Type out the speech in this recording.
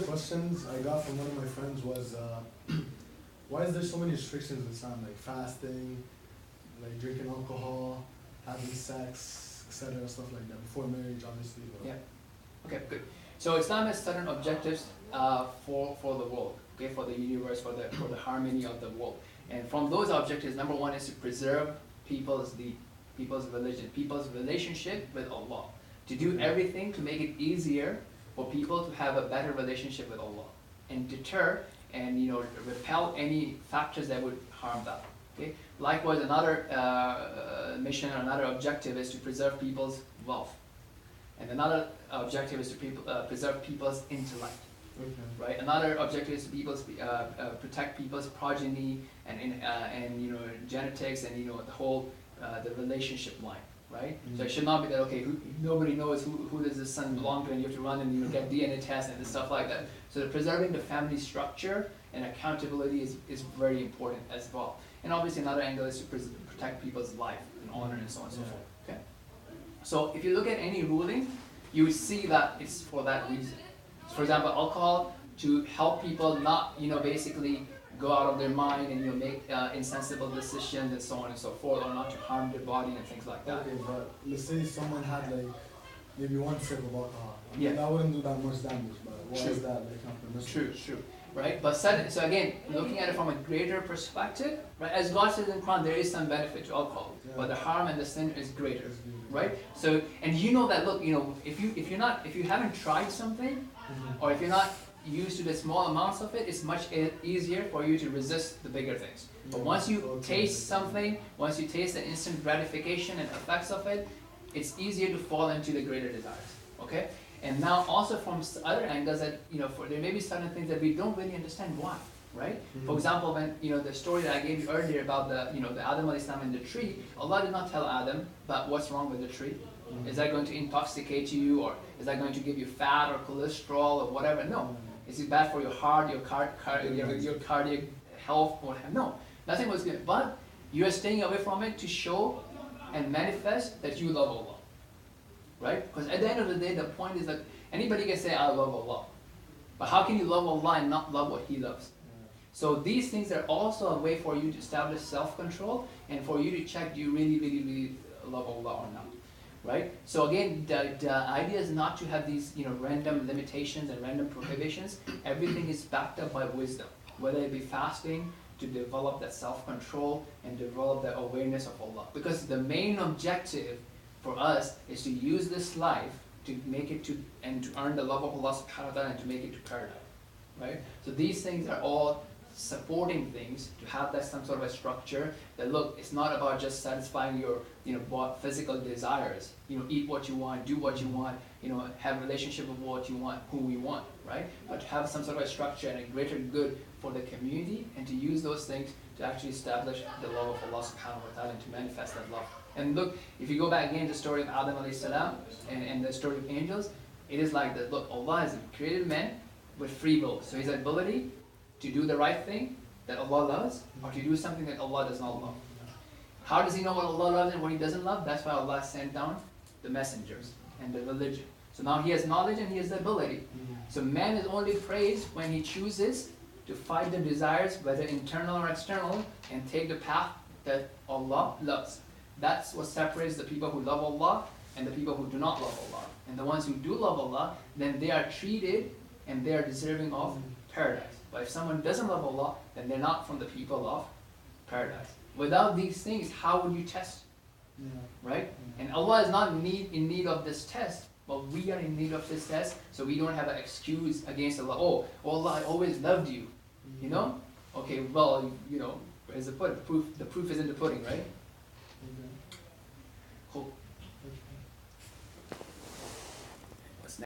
questions I got from one of my friends was, why is there so many restrictions in Islam, like fasting, like drinking alcohol, having sex, etc., stuff like that, before marriage, obviously. But Yeah. Okay, good. So Islam has certain objectives for the world, okay, for the universe, for the harmony of the world. And from those objectives, number one is to preserve people's religion, people's relationship with Allah. To do everything to make it easier for people to have a better relationship with Allah, and deter and repel any factors that would harm that. Okay. Likewise, another mission or another objective is to preserve people's wealth, and another objective is to preserve people's intellect. okay. Right. Another objective is to protect people's progeny and genetics and the whole the relationship line. Right. So it should not be that nobody knows who does this son belong to, and you have to run and get DNA tests and stuff like that. So preserving the family structure and accountability is very important as well. And obviously another angle is to protect people's life and honor and so on and so forth. Okay. So if you look at any ruling, you would see that it's for that reason. For example, alcohol, to help people not basically go out of their mind and make insensible decisions and so on and so forth, or not to harm their body and things like that. Okay, but let's say someone had like maybe one sip of alcohol. I mean, Yeah. that wouldn't do that much damage, but why True. is that like not permissible? True, right? But so again, looking at it from a greater perspective, right? As God says in Quran, there is some benefit to alcohol, but the harm and the sin is greater, right? So, and that look, if you haven't tried something, or if you're not used to the small amounts of it, it's much easier for you to resist the bigger things. But once you taste something, once you taste the instant gratification and effects of it, it's easier to fall into the greater desires. Okay? And now also from other angles that, there may be certain things that we don't really understand why, right? For example, when, the story that I gave you earlier about the Adam alayhi salam and the tree, Allah did not tell Adam about what's wrong with the tree. Is that going to intoxicate you, or is that going to give you fat or cholesterol or whatever? No. Is it bad for your heart, your cardiac health, or whatever? No. Nothing was good. But you are staying away from it to show and manifest that you love Allah. Right? Because at the end of the day, the point is that anybody can say, I love Allah. But how can you love Allah and not love what He loves? So these things are also a way for you to establish self-control and for you to check, do you really, really, really love Allah or not? Right? So again, the idea is not to have these random limitations and random prohibitions. Everything is backed up by wisdom, whether it be fasting, to develop that self-control and develop that awareness of Allah. Because the main objective for us is to use this life to make it to earn the love of Allah subhanahu wa ta'ala and to make it to paradise. Right? So these things are all supporting things to have that some sort of a structure that look, it's not about just satisfying your physical desires, eat what you want, do what you want, have a relationship with what you want, who we want, right? But to have some sort of a structure and a greater good for the community, and to use those things to actually establish the love of Allah subhanahu wa ta'ala and to manifest that love. And look, if you go back again to the story of Adam alayhi salam and the story of angels, it is like that. Look, Allah has created man with free will, so his ability to do the right thing that Allah loves, or to do something that Allah does not love. How does he know what Allah loves and what he doesn't love? That's why Allah sent down the messengers and the religion. So now he has knowledge and he has the ability. So man is only praised when he chooses to fight the desires, whether internal or external, and take the path that Allah loves. That's what separates the people who love Allah and the people who do not love Allah. And the ones who do love Allah, then they are treated and they are deserving of paradise. But if someone doesn't love Allah, then they're not from the people of paradise. Without these things, how would you test? Right? And Allah is not in need of this test, but we are in need of this test, so we don't have an excuse against Allah. Oh, Allah, I always loved you. Okay, well, as the proof is in the pudding, right? Cool.